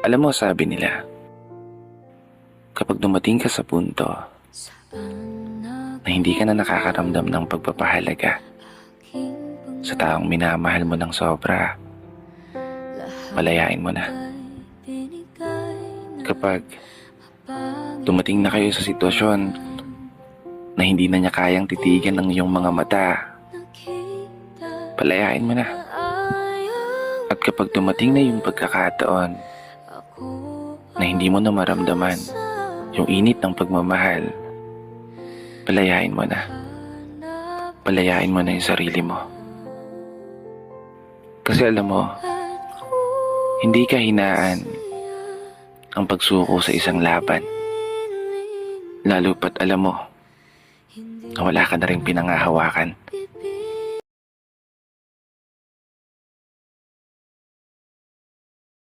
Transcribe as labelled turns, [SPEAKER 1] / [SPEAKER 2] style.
[SPEAKER 1] Alam mo, sabi nila, kapag dumating ka sa punto na hindi ka na nakakaramdam ng pagpapahalaga sa taong minamahal mo ng sobra, palayain mo na. Kapag dumating na kayo sa sitwasyon na hindi na niya kayang titigan ng iyong mga mata, palayain mo na. At kapag dumating na yung pagkakataon na hindi mo na maramdaman yung init ng pagmamahal, palayain mo na. Palayain mo na yung sarili mo. Kasi alam mo, hindi ka hinaan ang pagsuko sa isang laban. Lalo pat alam mo na wala ka na rin pinangahawakan.